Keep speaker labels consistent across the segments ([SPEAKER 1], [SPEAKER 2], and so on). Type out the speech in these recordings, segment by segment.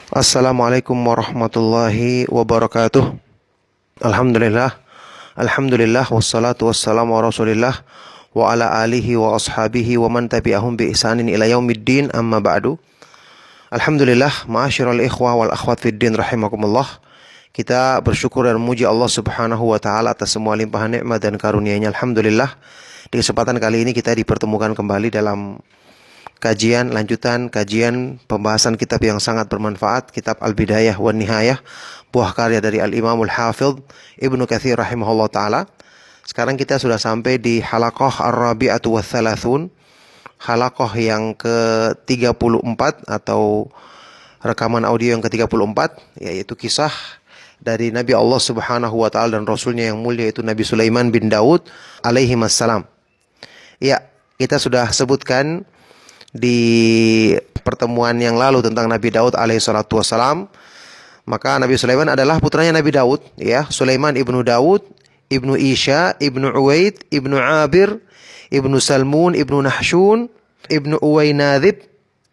[SPEAKER 1] Assalamualaikum warahmatullahi wabarakatuh. Alhamdulillah, Alhamdulillah, wassalatu wassalamu ala rasulillah wa ala alihi wa ashabihi wa man tabi'ahum bi ihsanin ila yaumiddin, amma ba'du. Alhamdulillah, ma'asyiral ikhwah wal akhwat fid din rahimakumullah. Kita bersyukur dan memuji Allah Subhanahu wa taala atas semua limpahan nikmat dan karunia-Nya. Alhamdulillah, di kesempatan kali ini kita dipertemukan kembali dalam lanjutan kajian pembahasan kitab yang sangat bermanfaat, kitab Al-Bidayah wan Nihayah, buah karya dari Al-Imamul Hafidh Ibnu Katsir rahimahullah taala. Sekarang kita sudah sampai di halaqah ar-rabi'atu watsalathun, halaqah yang ke-34 atau rekaman audio yang ke-34, yaitu kisah dari Nabi Allah Subhanahu wa taala dan Rasulnya yang mulia, yaitu Nabi Sulaiman bin Daud alaihi wassalam. Ya, kita sudah sebutkan di pertemuan yang lalu tentang Nabi Daud alaihi salatu wassalam. Maka Nabi Sulaiman adalah putranya Nabi Daud, ya, Sulaiman ibnu Daud, ibnu Isha, ibnu Uwaid, ibnu Abir, ibnu Salmun, ibnu Nahshun, ibnu Uwainadhib,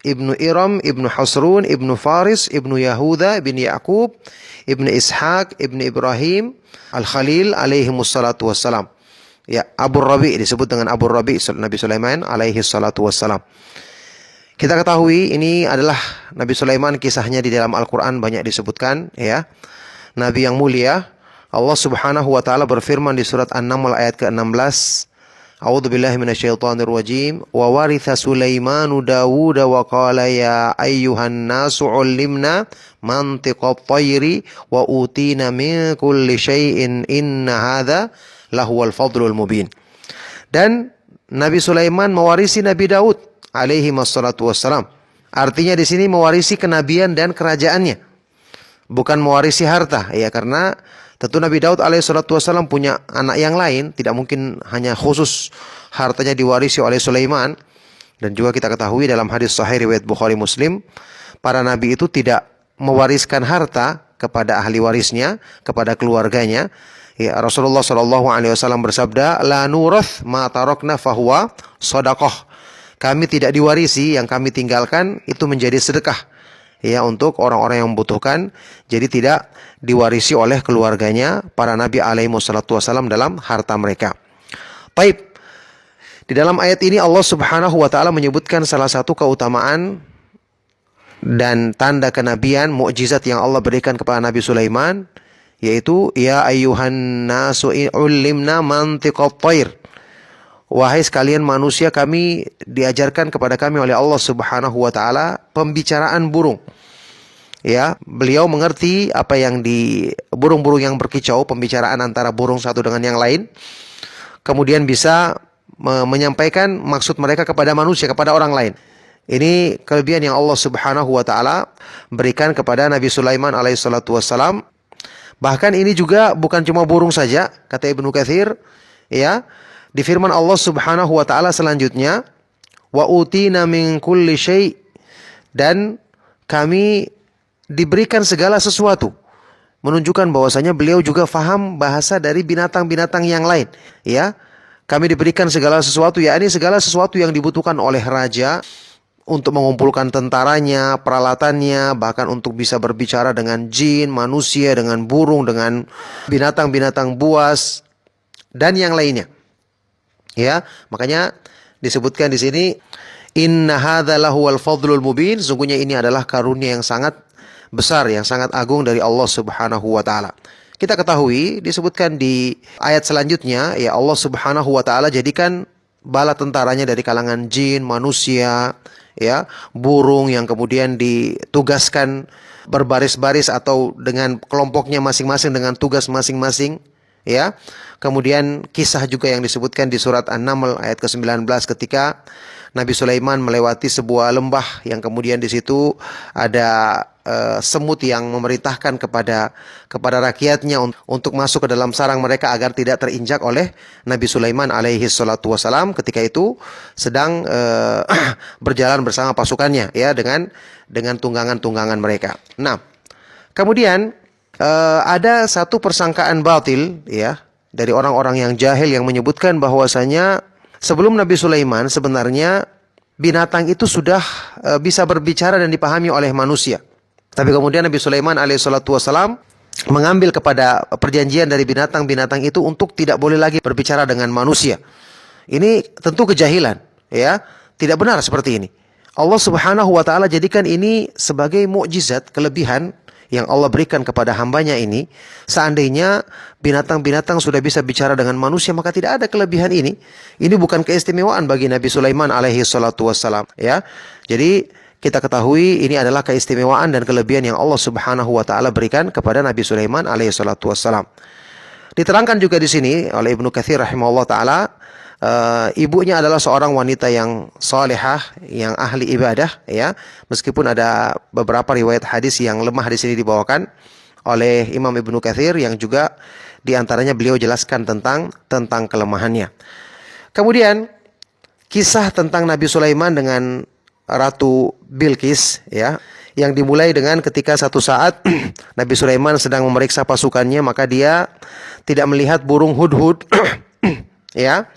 [SPEAKER 1] ibnu Iram, ibnu Hasrun, ibnu Faris, ibnu Yahuda, bin Ya'qub, ibnu Ishaq, ibnu Ibrahim, Al-Khalil alaihi salatu wassalam. Ya, Abu Rabi disebut dengan Abu Rabi Nabi Sulaiman alaihi salatu wassalam. Kita ketahui ini adalah Nabi Sulaiman, kisahnya di dalam Al-Quran banyak disebutkan, ya. Nabi yang mulia. Allah Subhanahu wa taala berfirman di surat An-Naml ayat ke-16. A'udzubillahi minasyaitonir rajim. Wa waritha Sulaimanu Dawud wa qala ya ayyuhan nasu 'allimna mantiqat tayri wa utina min kulli syai'in inna hadza lahuwal fadlul mubin. Dan Nabi Sulaiman mewarisi Nabi Daud alaihi wassalatu wassalam. Artinya di sini mewarisi kenabian dan kerajaannya, bukan mewarisi harta, ya, karena tentu Nabi Daud alaihi salatu wassalam punya anak yang lain, tidak mungkin hanya khusus hartanya diwarisi oleh Sulaiman. Dan juga kita ketahui dalam hadis sahih riwayat Bukhari Muslim, para nabi itu tidak mewariskan harta kepada ahli warisnya, kepada keluarganya. Ya, Rasulullah sallallahu alaihi wasallam bersabda, "La nurath ma tarakna fahuwa shadaqah." Kami tidak diwarisi, yang kami tinggalkan itu menjadi sedekah, ya, untuk orang-orang yang membutuhkan. Jadi tidak diwarisi oleh keluarganya para nabi alaihi wassalatu wassalam dalam harta mereka. Baik. Di dalam ayat ini Allah Subhanahu wa taala menyebutkan salah satu keutamaan dan tanda kenabian, mukjizat yang Allah berikan kepada Nabi Sulaiman, yaitu ya ayyuhan nasu ullimna mantiqat thair. Wahai sekalian manusia, kami diajarkan kepada kami oleh Allah Subhanahu wa taala pembicaraan burung. Ya, beliau mengerti apa yang di burung-burung yang berkicau, pembicaraan antara burung satu dengan yang lain. Kemudian bisa menyampaikan maksud mereka kepada manusia, kepada orang lain. Ini kelebihan yang Allah Subhanahu wa taala berikan kepada Nabi Sulaiman alaihi salatu wassalam. Bahkan ini juga bukan cuma burung saja, kata Ibnu Katsir, ya. Di firman Allah Subhanahu wa taala selanjutnya, wa utina min kulli syai', dan kami diberikan segala sesuatu, menunjukkan bahwasanya beliau juga faham bahasa dari binatang-binatang yang lain, ya. Kami diberikan segala sesuatu, yakni segala sesuatu yang dibutuhkan oleh raja untuk mengumpulkan tentaranya, peralatannya, bahkan untuk bisa berbicara dengan jin, manusia, dengan burung, dengan binatang-binatang buas dan yang lainnya. Ya, makanya disebutkan di sini inna hadza lahuwal fadlul mubin, sesungguhnya ini adalah karunia yang sangat besar, yang sangat agung dari Allah Subhanahu wa taala. Kita ketahui disebutkan di ayat selanjutnya, ya, Allah Subhanahu wa taala jadikan bala tentaranya dari kalangan jin, manusia, ya, burung yang kemudian ditugaskan berbaris-baris atau dengan kelompoknya masing-masing dengan tugas masing-masing, ya. Kemudian kisah juga yang disebutkan di surat An-Naml ayat ke-19 ketika Nabi Sulaiman melewati sebuah lembah yang kemudian di situ ada semut yang memerintahkan kepada rakyatnya untuk masuk ke dalam sarang mereka agar tidak terinjak oleh Nabi Sulaiman alaihi salatu wasalam ketika itu sedang berjalan bersama pasukannya, ya, dengan tunggangan-tunggangan mereka. Nah, kemudian ada satu persangkaan batil, ya, dari orang-orang yang jahil yang menyebutkan bahwasanya sebelum Nabi Sulaiman sebenarnya binatang itu sudah bisa berbicara dan dipahami oleh manusia. Tapi kemudian Nabi Sulaiman alaihissalatu wassalam mengambil kepada perjanjian dari binatang-binatang itu untuk tidak boleh lagi berbicara dengan manusia. Ini tentu kejahilan, ya. Tidak benar seperti ini. Allah Subhanahu wa taala jadikan ini sebagai mukjizat, kelebihan yang Allah berikan kepada hambanya ini. Seandainya binatang-binatang sudah bisa bicara dengan manusia, maka tidak ada kelebihan ini. Ini bukan keistimewaan bagi Nabi Sulaiman alaihi salatu wassalam, ya. Jadi kita ketahui ini adalah keistimewaan dan kelebihan yang Allah Subhanahu wa taala berikan kepada Nabi Sulaiman alaihi salatu wassalam. Diterangkan juga di sini oleh Ibnu Katsir rahimahullah taala, ibunya adalah seorang wanita yang salihah, yang ahli ibadah, ya. Meskipun ada beberapa riwayat hadis yang lemah di sini dibawakan oleh Imam Ibnu Katsir, yang juga diantaranya beliau jelaskan tentang kelemahannya. Kemudian kisah tentang Nabi Sulaiman dengan Ratu Bilqis, ya, yang dimulai dengan ketika satu saat Nabi Sulaiman sedang memeriksa pasukannya, maka dia tidak melihat burung hudhud, ya.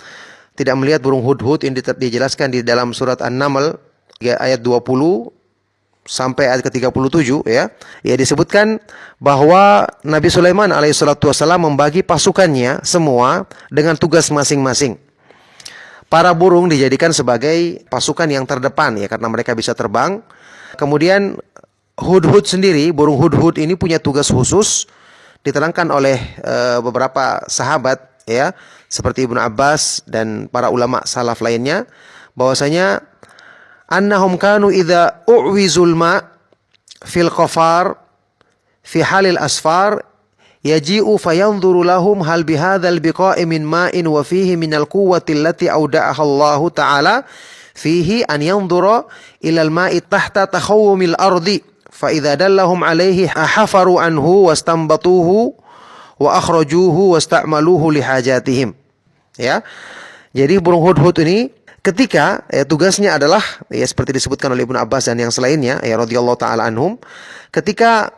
[SPEAKER 1] Tidak melihat burung hudhud. Ini dijelaskan di dalam surat An-Naml ayat 20 sampai ayat ke-37, ya. Ya, disebutkan bahwa Nabi Sulaiman alaihissalatu wassalam membagi pasukannya semua dengan tugas masing-masing. Para burung dijadikan sebagai pasukan yang terdepan, ya, karena mereka bisa terbang. Kemudian hudhud sendiri, burung hudhud ini punya tugas khusus. Diterangkan oleh beberapa sahabat, ya, seperti Ibnu Abbas dan para ulama salaf lainnya, bahwasanya annahum kanu idza u'wizul ma fil qafar fi halil asfar yaji'u fayanzuru lahum hal bihadzal biqa'i min ma'in wa fihi minal quwwati allati auda'aha Allah ta'ala fihi an yanzura ilal ma'i tahta takhawumil ardi fa idza dallahum alaihi hafaru anhu wastambatuhu wa akhrajuhu wasta'maluhu lihajatihim, ya. Jadi burung hudhud ini ketika, ya, tugasnya adalah, ya, seperti disebutkan oleh Ibnu Abbas dan yang selainnya, ya, radhiyallahu taala anhum, ketika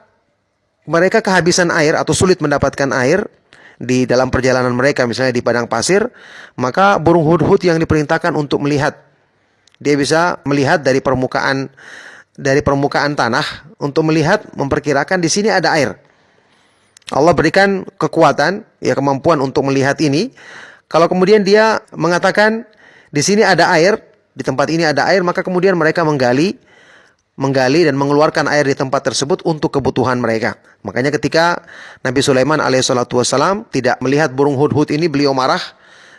[SPEAKER 1] mereka kehabisan air atau sulit mendapatkan air di dalam perjalanan mereka, misalnya di padang pasir, maka burung hudhud yang diperintahkan untuk melihat. Dia bisa melihat dari permukaan tanah untuk melihat, memperkirakan di sini ada air. Allah berikan kekuatan, ya, kemampuan untuk melihat ini. Kalau kemudian dia mengatakan di sini ada air, di tempat ini ada air, maka kemudian mereka menggali dan mengeluarkan air di tempat tersebut untuk kebutuhan mereka. Makanya ketika Nabi Sulaiman alaihissalatu wassalam tidak melihat burung hudhud ini, beliau marah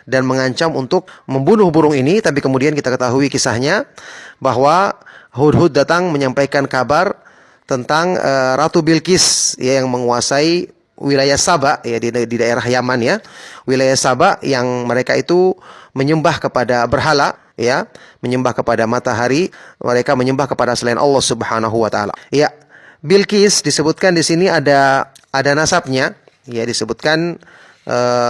[SPEAKER 1] dan mengancam untuk membunuh burung ini. Tapi kemudian kita ketahui kisahnya bahwa hudhud datang menyampaikan kabar tentang Ratu Bilqis, ya, yang menguasai wilayah Saba, ya, di daerah Yaman, ya. Wilayah Saba yang mereka itu menyembah kepada berhala, ya, menyembah kepada matahari, mereka menyembah kepada selain Allah Subhanahu wa taala. Ya, Bilqis disebutkan di sini ada nasabnya, ya, disebutkan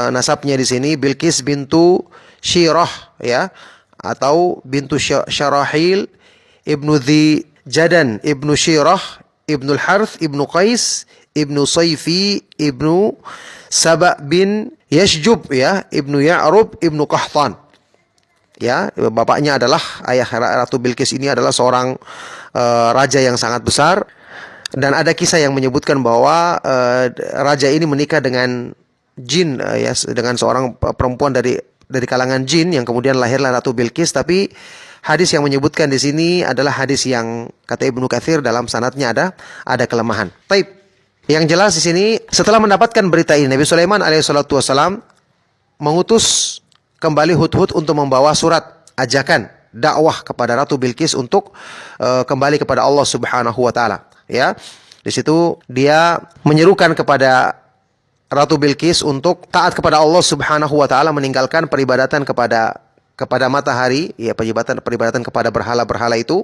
[SPEAKER 1] nasabnya di sini Bilqis bintu Syirah, ya, atau bintu Syarahil ibnu Dhi Jadan ibnu Syirah ibnu Al-Harth ibnu Qais ibnu Sayfi ibnu Saba bin Yashjub, ya, ibnu Ya'rub ibnu Qahtan. Ya, bapaknya adalah, ayah Ratu Bilqis ini adalah seorang raja yang sangat besar, dan ada kisah yang menyebutkan bahwa raja ini menikah dengan jin, ya, dengan seorang perempuan dari kalangan jin, yang kemudian lahirlah Ratu Bilqis. Tapi hadis yang menyebutkan di sini adalah hadis yang kata Ibnu Katsir dalam sanadnya ada kelemahan. Taib. Yang jelas di sini, setelah mendapatkan berita ini, Nabi Sulaiman alaihissalatu wassalam mengutus kembali hudhud untuk membawa surat ajakan dakwah kepada Ratu Bilqis untuk kembali kepada Allah Subhanahu wa taala, ya. Di situ dia menyerukan kepada Ratu Bilqis untuk taat kepada Allah Subhanahu wa taala, meninggalkan peribadatan kepada matahari, ya, peribadatan kepada berhala-berhala itu.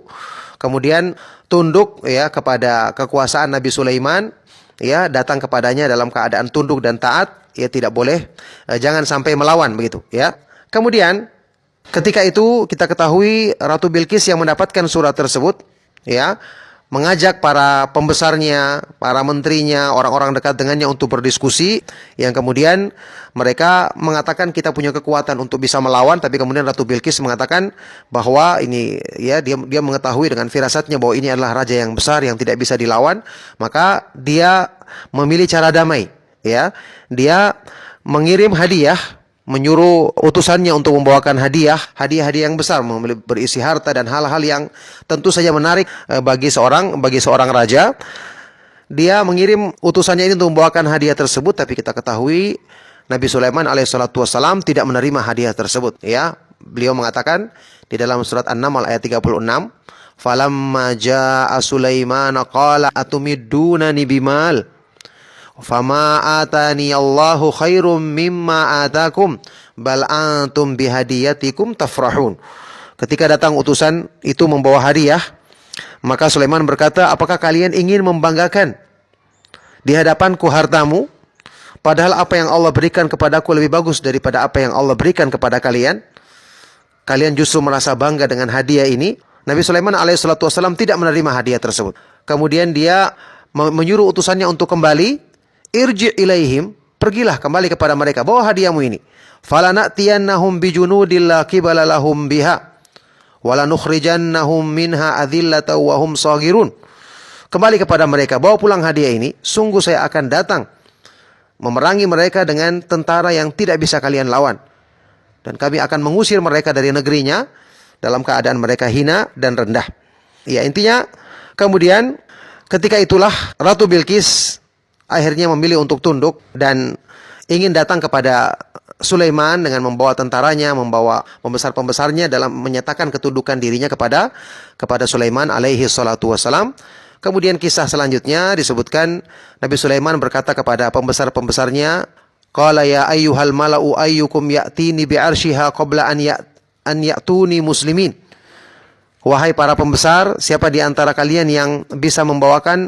[SPEAKER 1] Kemudian tunduk, ya, kepada kekuasaan Nabi Sulaiman, ya, datang kepadanya dalam keadaan tunduk dan taat, ya, tidak boleh, jangan sampai melawan, begitu, ya. Kemudian ketika itu kita ketahui Ratu Bilqis yang mendapatkan surat tersebut, ya, mengajak para pembesarnya, para menterinya, orang-orang dekat dengannya untuk berdiskusi, yang kemudian mereka mengatakan kita punya kekuatan untuk bisa melawan, tapi kemudian Ratu Bilqis mengatakan bahwa ini ya dia mengetahui dengan firasatnya bahwa ini adalah raja yang besar yang tidak bisa dilawan, maka dia memilih cara damai, ya. Dia mengirim hadiah, menyuruh utusannya untuk membawakan hadiah-hadiah yang besar, berisi harta dan hal-hal yang tentu saja menarik bagi seorang raja. Dia mengirim utusannya ini untuk membawakan hadiah tersebut, tapi kita ketahui Nabi Sulaiman alaihissalatu wassalam tidak menerima hadiah tersebut, ya. Beliau mengatakan di dalam surat An-Naml ayat 36, "Falamma jaa Sulaiman qala atumiddunani bimal fama atani Allahu khairum mimma atakum bal antum bihadiyatikum tafrahun." Ketika datang utusan itu membawa hadiah, maka Sulaiman berkata, "Apakah kalian ingin membanggakan di hadapanku hartamu, padahal apa yang Allah berikan kepadaku lebih bagus daripada apa yang Allah berikan kepada kalian? Kalian justru merasa bangga dengan hadiah ini." Nabi Sulaiman alaihissalatu wassalam tidak menerima hadiah tersebut. Kemudian dia menyuruh utusannya untuk kembali, "Irji' ilaihim," pergilah kembali kepada mereka, bawa hadiahmu ini. "Falanatiyannahum bijunudil la qibala lahum biha walanukhrijannahum minha adillatan wa hum saghirun." Kembali kepada mereka, bawa pulang hadiah ini, sungguh saya akan datang memerangi mereka dengan tentara yang tidak bisa kalian lawan, dan kami akan mengusir mereka dari negerinya dalam keadaan mereka hina dan rendah. Ya, intinya kemudian ketika itulah Ratu Bilqis akhirnya memilih untuk tunduk dan ingin datang kepada Sulaiman dengan membawa tentaranya, membawa pembesar-pembesarnya dalam menyatakan ketundukan dirinya kepada Sulaiman alaihi salatu wassalam. Kemudian kisah selanjutnya disebutkan Nabi Sulaiman berkata kepada pembesar-pembesarnya, "Qala ya ayyuhal mala'u ayyukum ya'tini bi'arsyiha qabla an ya'tuni muslimin." Wahai para pembesar, siapa di antara kalian yang bisa membawakan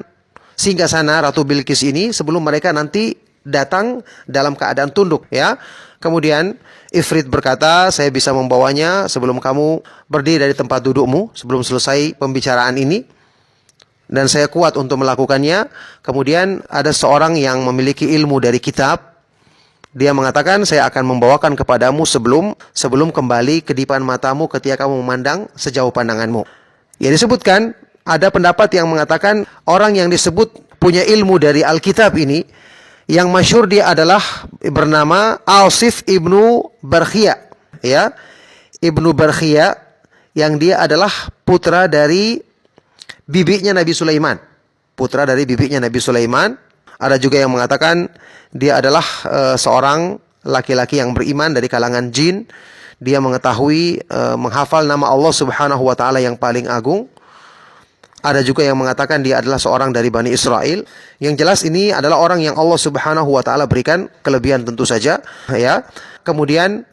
[SPEAKER 1] singgasana Ratu Bilqis ini sebelum mereka nanti datang dalam keadaan tunduk, ya. Kemudian Ifrit berkata, "Saya bisa membawanya sebelum kamu berdiri dari tempat dudukmu, sebelum selesai pembicaraan ini, dan saya kuat untuk melakukannya." Kemudian ada seorang yang memiliki ilmu dari kitab, dia mengatakan, "Saya akan membawakan kepadamu sebelum kembali kedipan matamu ketika kamu memandang sejauh pandanganmu." Ya, disebutkan ada pendapat yang mengatakan orang yang disebut punya ilmu dari Alkitab ini, yang masyhur dia adalah bernama Asif ibnu Barkhia, ya. Ibnu Barkhia, yang dia adalah putra dari bibinya Nabi Sulaiman. Putra dari bibinya Nabi Sulaiman. Ada juga yang mengatakan dia adalah seorang laki-laki yang beriman dari kalangan jin. Dia mengetahui menghafal nama Allah Subhanahu wa taala yang paling agung. Ada juga yang mengatakan dia adalah seorang dari Bani Israel. Yang jelas ini adalah orang yang Allah Subhanahu wa taala berikan kelebihan tentu saja, ya. Kemudian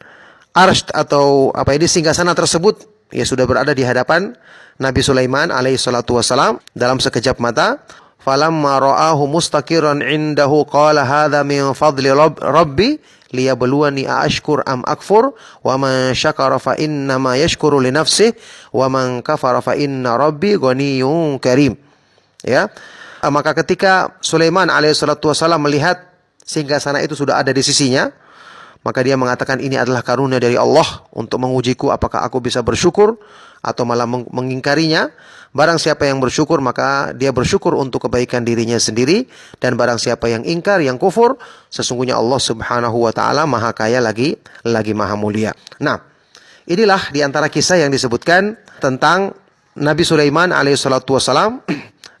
[SPEAKER 1] arsy atau singgasana tersebut ya sudah berada di hadapan Nabi Sulaiman alaihi salatu wasalam dalam sekejap mata. Falamma ra'ahu mustaqiran indahu qala hadza min fadli rabbi liyabluwani aashkur am akfur wa man syakara fa inna ma yashkuru li nafsihi wa man kafara fa inna rabbi ghaniyyun karim. Ya. Maka ketika Sulaiman alaihissalatu wassalam melihat singgasana itu sudah ada di sisinya, maka dia mengatakan, "Ini adalah karunia dari Allah untuk mengujiku apakah aku bisa bersyukur atau malah mengingkarinya. Barang siapa yang bersyukur, maka dia bersyukur untuk kebaikan dirinya sendiri. Dan barang siapa yang ingkar, yang kufur, sesungguhnya Allah Subhanahu wa ta'ala maha kaya lagi maha mulia." Nah, inilah di antara kisah yang disebutkan tentang Nabi Sulaiman alaihissalatu wassalam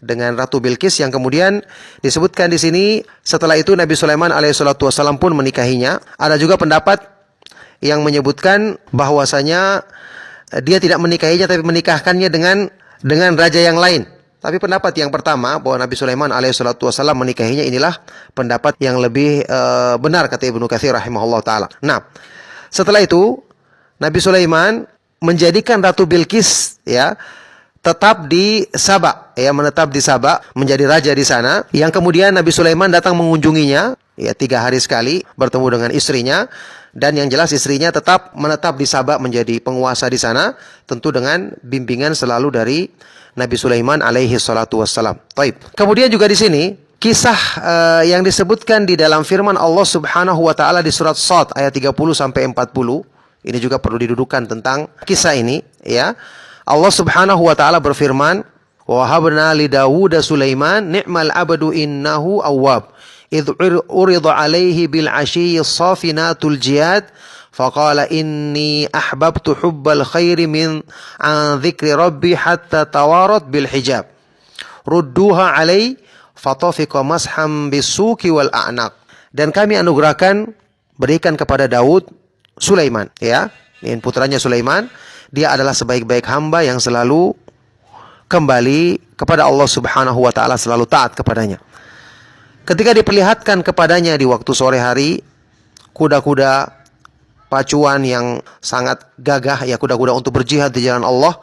[SPEAKER 1] dengan Ratu Bilqis, yang kemudian disebutkan di sini setelah itu Nabi Sulaiman alaihissalatu wassalam pun menikahinya. Ada juga pendapat yang menyebutkan bahwasanya dia tidak menikahinya tapi menikahkannya dengan raja yang lain. Tapi pendapat yang pertama bahwa Nabi Sulaiman alaihissalatu wassalam menikahinya, inilah pendapat yang lebih benar kata Ibnu Katsir rahimahullah taala. Nah, setelah itu Nabi Sulaiman menjadikan Ratu Bilqis ya tetap di Saba, ya, menetap di Saba, menjadi raja di sana. Yang kemudian Nabi Sulaiman datang mengunjunginya, ya, 3 hari sekali bertemu dengan istrinya. Dan yang jelas istrinya tetap menetap di Sabah menjadi penguasa di sana, tentu dengan bimbingan selalu dari Nabi Sulaiman alaihi salatu wassalam. Taib. Kemudian juga di sini kisah yang disebutkan di dalam firman Allah Subhanahu wa taala di surat Shad ayat 30 sampai 40. Ini juga perlu didudukan tentang kisah ini, ya. Allah Subhanahu wa taala berfirman, "Wa habna li Dawud Sulaiman ni'mal abdu innahu awwab. Idh urida 'alaihi bil 'ashiyyi safinatul jiyad faqala inni ahbabtu hubbal khairi min an dzikri rabbi hatta tawarat bil hijab. Rudduha 'alai fatafiqa masham bisuki wal a'naq." Dan kami anugerahkan, berikan kepada Daud Sulaiman, ya, ini putranya Sulaiman. Dia adalah sebaik-baik hamba yang selalu kembali kepada Allah Subhanahu wa taala, selalu taat kepadanya. Ketika diperlihatkan kepadanya di waktu sore hari kuda-kuda pacuan yang sangat gagah, ya, kuda-kuda untuk berjihad di jalan Allah,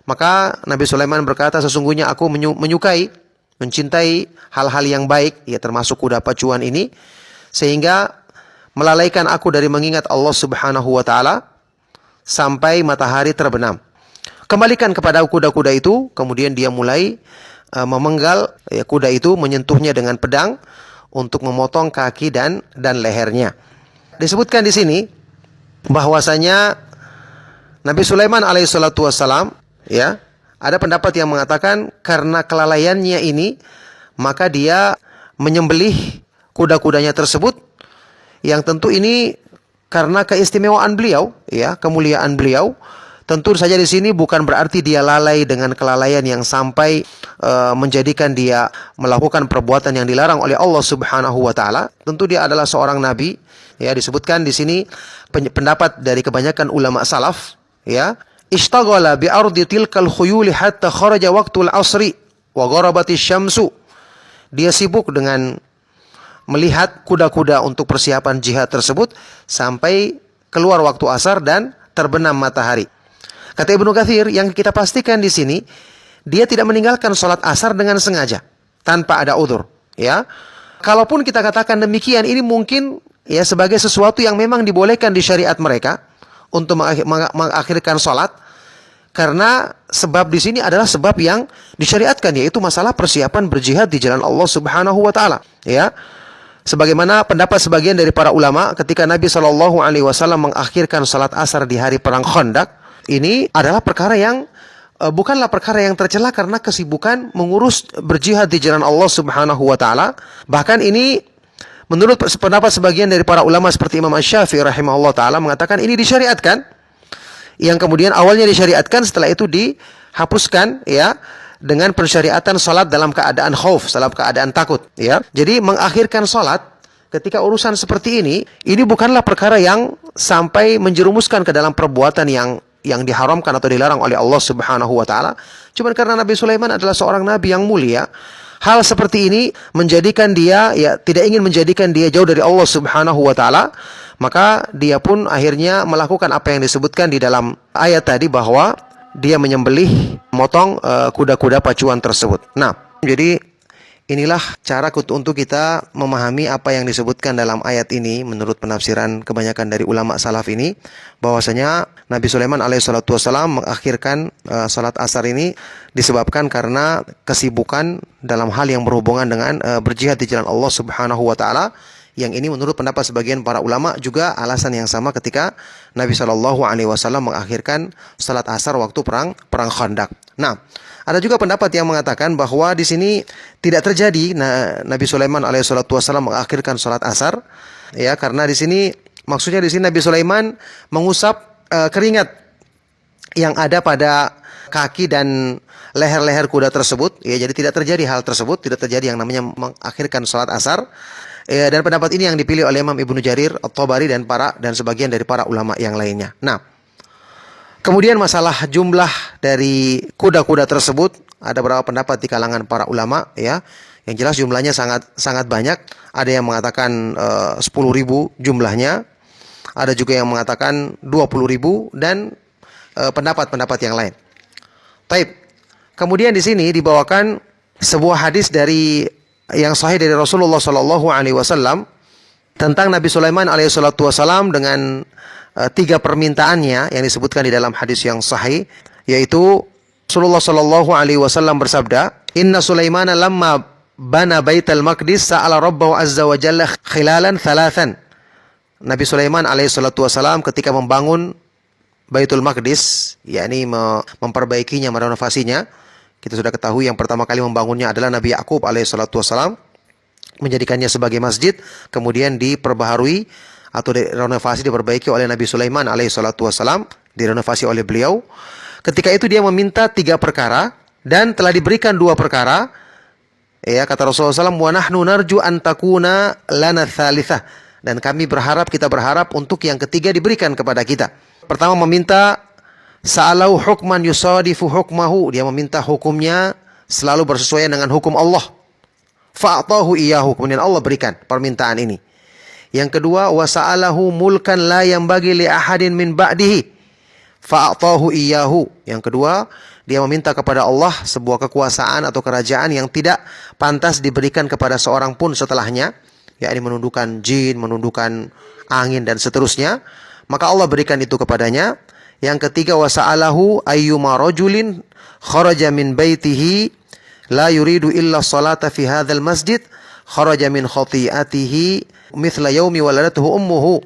[SPEAKER 1] maka Nabi Sulaiman berkata, sesungguhnya aku menyukai, mencintai hal-hal yang baik, ya, termasuk kuda pacuan ini, sehingga melalaikan aku dari mengingat Allah Subhanahu wa taala sampai matahari terbenam. Kembalikan kepada kuda-kuda itu, kemudian dia mulai memenggal, ya, kuda itu, menyentuhnya dengan pedang untuk memotong kaki dan lehernya. Disebutkan di sini bahwasanya Nabi Sulaiman alaihissalatu wassalam, ya, ada pendapat yang mengatakan karena kelalaiannya ini maka dia menyembelih kuda-kudanya tersebut, yang tentu ini karena keistimewaan beliau, ya, kemuliaan beliau. Tentu saja di sini bukan berarti dia lalai dengan kelalaian yang sampai menjadikan dia melakukan perbuatan yang dilarang oleh Allah Subhanahu wa taala. Tentu dia adalah seorang nabi, ya. Disebutkan di sini pendapat dari kebanyakan ulama salaf, ya, ishtaghala bi ardi tilkal khuyuli hatta kharaja waqtul asri wa gharabatis syamsu. Dia sibuk dengan melihat kuda-kuda untuk persiapan jihad tersebut sampai keluar waktu asar dan terbenam matahari. Kata Ibnu Katsir, yang kita pastikan di sini, dia tidak meninggalkan sholat asar dengan sengaja, tanpa ada udzur, ya. Kalaupun kita katakan demikian, ini mungkin, ya, sebagai sesuatu yang memang dibolehkan di syariat mereka untuk mengakhirkan sholat, karena sebab di sini adalah sebab yang disyariatkan, yaitu masalah persiapan berjihad di jalan Allah Subhanahu wa taala, ya. Sebagaimana pendapat sebagian dari para ulama ketika Nabi SAW mengakhirkan salat asar di hari perang Khandaq, ini adalah perkara yang bukanlah perkara yang tercela karena kesibukan mengurus berjihad di jalan Allah Subhanahu wa taala. Bahkan ini menurut pendapat sebagian dari para ulama seperti Imam Asy-Syafi'i rahimahullah taala mengatakan ini disyariatkan, yang kemudian awalnya disyariatkan, setelah itu dihapuskan, ya, dengan pensyariatan salat dalam keadaan khauf, dalam keadaan takut, ya. Jadi mengakhirkan salat ketika urusan seperti ini bukanlah perkara yang sampai menjerumuskan ke dalam perbuatan yang diharamkan atau dilarang oleh Allah Subhanahu wa taala. Cuma karena Nabi Sulaiman adalah seorang nabi yang mulia, hal seperti ini menjadikan dia, ya, tidak ingin menjadikan dia jauh dari Allah Subhanahu wa taala, maka dia pun akhirnya melakukan apa yang disebutkan di dalam ayat tadi, bahwa dia menyembelih, motong kuda-kuda pacuan tersebut. Nah, jadi inilah cara untuk kita memahami apa yang disebutkan dalam ayat ini menurut penafsiran kebanyakan dari ulama salaf ini, bahwasanya Nabi Sulaiman alaihissalatu wassalam mengakhirkan salat asar ini disebabkan karena kesibukan dalam hal yang berhubungan dengan berjihad di jalan Allah Subhanahu wa taala. Yang ini menurut pendapat sebagian para ulama juga alasan yang sama ketika Nabi SAW mengakhirkan salat asar waktu perang Khandaq. Nah, ada juga pendapat yang mengatakan bahwa di sini tidak terjadi Nabi Sulaiman alaihissalam mengakhirkan salat asar, ya, karena di sini maksudnya di sini Nabi Sulaiman mengusap keringat yang ada pada kaki dan leher-leher kuda tersebut, ya. Jadi tidak terjadi hal tersebut, tidak terjadi yang namanya mengakhirkan salat asar. Ya, dan pendapat ini yang dipilih oleh Imam Ibnu Jarir At-Tabari dan sebagian dari para ulama yang lainnya. Nah, kemudian masalah jumlah dari kuda-kuda tersebut, ada beberapa pendapat di kalangan para ulama, ya. Yang jelas jumlahnya sangat banyak. Ada yang mengatakan 10.000 jumlahnya, ada juga yang mengatakan 20.000 dan pendapat-pendapat yang lain. Taib. Kemudian di sini dibawakan sebuah hadis yang sahih dari Rasulullah SAW, tentang Nabi Sulaiman alaihissalatu wassalam dengan tiga permintaannya yang disebutkan di dalam hadis yang sahih, yaitu Rasulullah Shallallahu Alaihi Wasallam bersabda, Inna Sulaiman lamma bana Baitul Maqdis sa'ala Rabbahu azza wa jalla khilalan thalathan. Nabi Sulaiman alaihissalatu wassalam ketika membangun Baitul Maqdis, yakni memperbaikinya, merenovasinya. Kita sudah ketahui yang pertama kali membangunnya adalah Nabi Yakub alaihissalatu wassalam, menjadikannya sebagai masjid, kemudian diperbaharui atau direnovasi, diperbaiki oleh Nabi Sulaiman alaihissalatu wassalam, direnovasi oleh beliau. Ketika itu dia meminta tiga perkara dan telah diberikan dua perkara. Ya, kata Rasulullah SAW, wa nahnu narju an takuna lana tsalitsah, dan kami berharap, kita berharap untuk yang ketiga diberikan kepada kita. Pertama meminta sa'alau hukman yusadifu hukmahu, dia meminta hukumnya selalu bersesuaian dengan hukum Allah. Fa'atahu iyahu, kemudian Allah berikan permintaan ini. Yang kedua, wa sa'alahu mulkan la yanbaghi li ahadin min ba'dihi. Fa'atahu iyahu. Yang kedua, dia meminta kepada Allah sebuah kekuasaan atau kerajaan yang tidak pantas diberikan kepada seorang pun setelahnya, yakni menundukkan jin, menundukkan angin dan seterusnya. Maka Allah berikan itu kepadanya. Yang ketiga, wa sa'alahu ayyuma rajulin kharaja min baitihi la yuridu illa salata fi hadzal masjid kharaja min khati'atihi mithla yaumi waladatuhu ummuhu.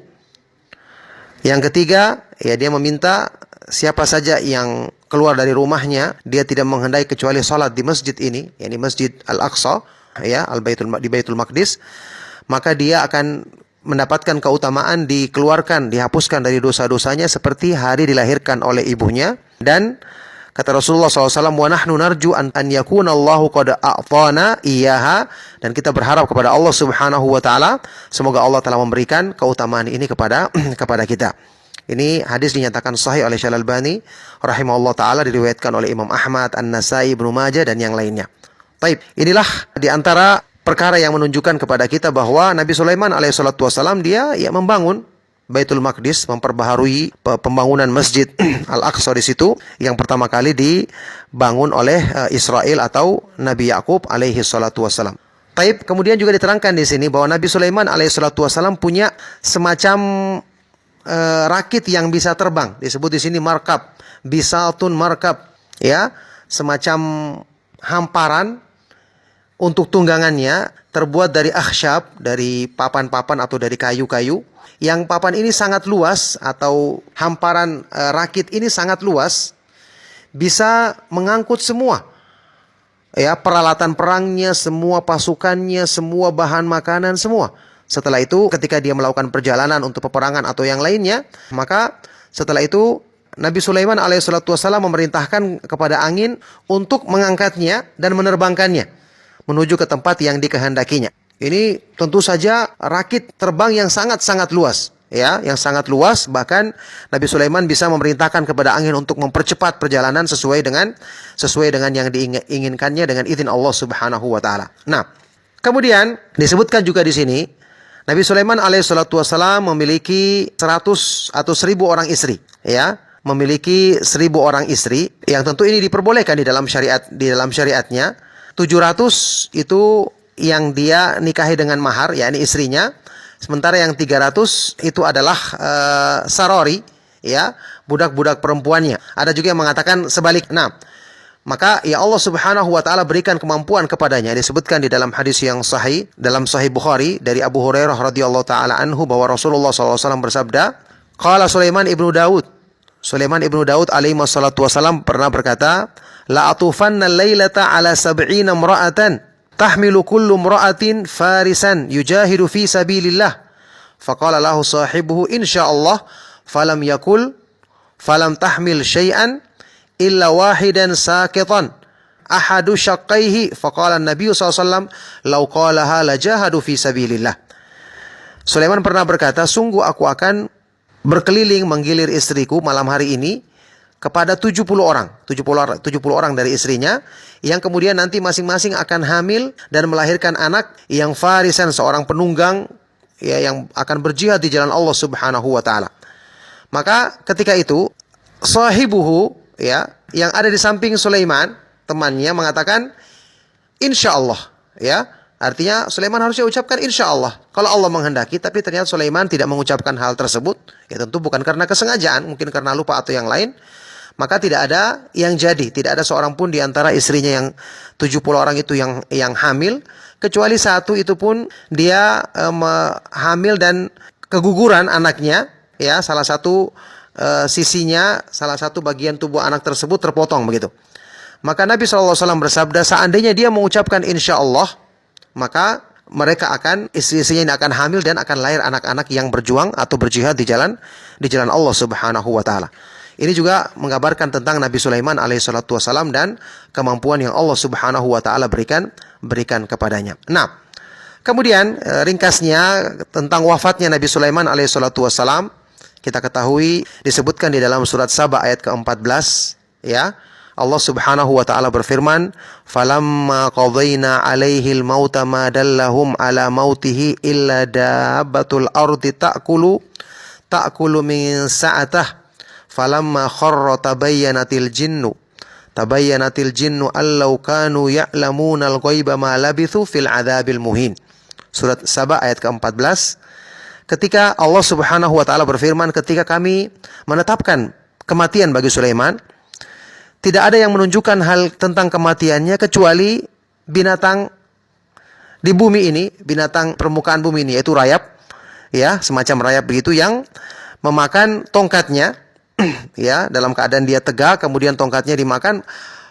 [SPEAKER 1] Yang ketiga, ya, dia meminta siapa saja yang keluar dari rumahnya, dia tidak menghendaki kecuali salat di masjid ini, yakni Masjid Al-Aqsa, ya, di Baitul Maqdis, maka dia akan mendapatkan keutamaan dikeluarkan, dihapuskan dari dosa-dosanya seperti hari dilahirkan oleh ibunya. Dan kata Rasulullah SAW, wa nahnu narju an yakuna Allahu qad a'tana iyaha, dan kita berharap kepada Allah Subhanahu wa taala semoga Allah telah memberikan keutamaan ini kepada kita. Ini hadis dinyatakan sahih oleh Syekh Al-Albani rahimahullah taala, diriwayatkan oleh Imam Ahmad, An-Nasai, Ibnu Majah dan yang lainnya. Baik, inilah di antara perkara yang menunjukkan kepada kita bahwa Nabi Sulaiman alaihissalatu wassalam dia membangun Baitul Maqdis, memperbaharui pembangunan Masjid Al-Aqsa di situ yang pertama kali dibangun oleh Israel atau Nabi Yakub alaihi salatu wasallam. Taib, kemudian juga diterangkan di sini bahwa Nabi Sulaiman alaihi salatu wasallam punya semacam rakit yang bisa terbang. Disebut di sini markab, bisatun markab, ya, semacam hamparan untuk tunggangannya terbuat dari akhsyab, dari papan-papan atau dari kayu-kayu. Yang papan ini sangat luas atau hamparan rakit ini sangat luas, bisa mengangkut semua, ya, peralatan perangnya, semua pasukannya, semua bahan makanan, semua. Setelah itu ketika dia melakukan perjalanan untuk peperangan atau yang lainnya, maka setelah itu Nabi Sulaiman alaihissalatu wassalam memerintahkan kepada angin untuk mengangkatnya dan menerbangkannya menuju ke tempat yang dikehendakinya. Ini tentu saja rakit terbang yang sangat-sangat luas, ya, yang sangat luas. Bahkan Nabi Sulaiman bisa memerintahkan kepada angin untuk mempercepat perjalanan sesuai dengan yang diinginkannya dengan izin Allah Subhanahu wa taala. Nah, kemudian disebutkan juga di sini Nabi Sulaiman alaihissalatu wassalam memiliki 100 atau 1000 orang istri, ya, memiliki 1000 orang istri yang tentu ini diperbolehkan di dalam syariatnya. 700 itu yang dia nikahi dengan mahar, yakni istrinya. Sementara yang 300 itu adalah sarori, ya, budak-budak perempuannya. Ada juga yang mengatakan sebalik. Nah, maka ya Allah Subhanahu wa taala berikan kemampuan kepadanya. Disebutkan di dalam hadis yang sahih, dalam Sahih Bukhari dari Abu Hurairah radhiyallahu taala anhu bahwa Rasulullah SAW bersabda, qala Sulaiman ibnu Daud. Sulaiman ibnu Daud alaihi wassalatu wassalam pernah berkata, la atufanna lailata ala sab'ina imra'atan tahmilu kullu imra'atin farisan yujahidu fi sabilillah. Faqala lahu sahibuhu insyaallah falam tahmil syai'an illa wahidan sakitan ahadu syaqqaihi. Faqala an-nabiy SAW law qalaha lajahadu fi sabilillah. Sulaiman pernah berkata, sungguh aku akan berkeliling menggilir istriku malam hari ini kepada 70 orang dari istrinya, yang kemudian nanti masing-masing akan hamil dan melahirkan anak yang farisan, seorang penunggang, ya, yang akan berjihad di jalan Allah Subhanahu wa taala. Maka ketika itu sahibuhu, ya, yang ada di samping Sulaiman, temannya, mengatakan insyaallah, ya, Artinya Sulaiman harusnya ucapkan insya Allah. Kalau Allah menghendaki, tapi ternyata Sulaiman tidak mengucapkan hal tersebut. Ya tentu bukan karena kesengajaan, mungkin karena lupa atau yang lain. Maka tidak ada yang jadi. Tidak ada seorang pun di antara istrinya yang 70 orang itu yang hamil. Kecuali satu itu pun dia hamil dan keguguran anaknya. Ya, salah satu sisinya, salah satu bagian tubuh anak tersebut terpotong begitu. Maka Nabi SAW bersabda, seandainya dia mengucapkan insya Allah, maka mereka istri-istrinya ini akan hamil dan akan lahir anak-anak yang berjuang atau berjihad di jalan Allah Subhanahu wa taala. Ini juga menggambarkan tentang Nabi Sulaiman alaihissalatu wassalam dan kemampuan yang Allah Subhanahu wa taala berikan kepadanya. Nah, kemudian ringkasnya tentang wafatnya Nabi Sulaiman alaihissalatu wassalam, kita ketahui disebutkan di dalam surat Saba ayat ke-14, ya. Allah Subhanahu wa taala berfirman, "Falamma qadayna 'alaihi al-mauta ma dallahum 'ala mautihi illa dabbatul ardi ta'kulu min sa'atah falamma kharra tabayyanatil jinnu allau kanu ya'lamuna al-ghaiba ma labithu fil 'adzabil muhin." Surat Saba ayat ke-14. Ketika Allah Subhanahu wa taala berfirman, ketika kami menetapkan kematian bagi Sulaiman, tidak ada yang menunjukkan hal tentang kematiannya kecuali binatang di bumi ini, binatang permukaan bumi ini, yaitu rayap, ya, semacam rayap begitu yang memakan tongkatnya, ya, dalam keadaan dia tegak, kemudian tongkatnya dimakan.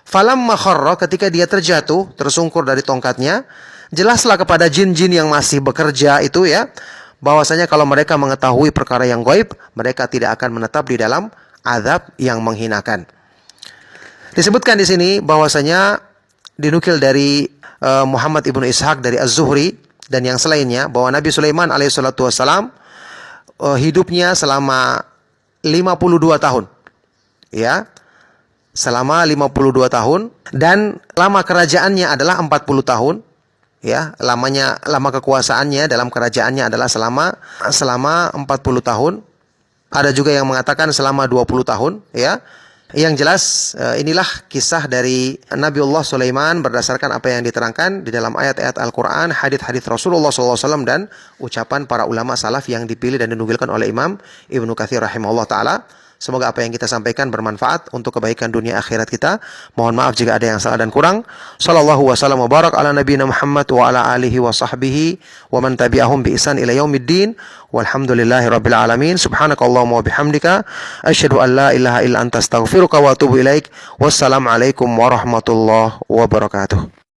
[SPEAKER 1] Falamma kharra, ketika dia terjatuh, tersungkur dari tongkatnya, jelaslah kepada jin-jin yang masih bekerja itu, ya, bahwasanya kalau mereka mengetahui perkara yang gaib, mereka tidak akan menetap di dalam azab yang menghinakan. Disebutkan di sini bahwasanya dinukil dari Muhammad ibnu Ishaq dari Az-Zuhri dan yang selainnya bahwa Nabi Sulaiman alaihissalatu wassalam hidupnya selama 52 tahun. Ya. Selama 52 tahun dan lama kerajaannya adalah 40 tahun. Ya, lama kekuasaannya dalam kerajaannya adalah selama 40 tahun. Ada juga yang mengatakan selama 20 tahun, ya. Yang jelas inilah kisah dari Nabiullah Sulaiman berdasarkan apa yang diterangkan di dalam ayat-ayat Al-Quran, hadits-hadits Rasulullah SAW dan ucapan para ulama salaf yang dipilih dan dinukilkan oleh Imam Ibnu Katsir rahimahullah ta'ala. Semoga apa yang kita sampaikan bermanfaat untuk kebaikan dunia akhirat kita. Mohon maaf jika ada yang salah dan kurang. Sallallahu wasallam wa barak ala nabiyina Muhammad wa ala alihi wa sahbihi wa man tabi'ahum bi ihsan ila yaumiddin. Walhamdulillahi rabbil alamin. Subhanakallahumma wa bihamdika asyhadu an la ilaha illa anta astaghfiruka wa atubu ilaik. Wassalamualaikum warahmatullahi wabarakatuh.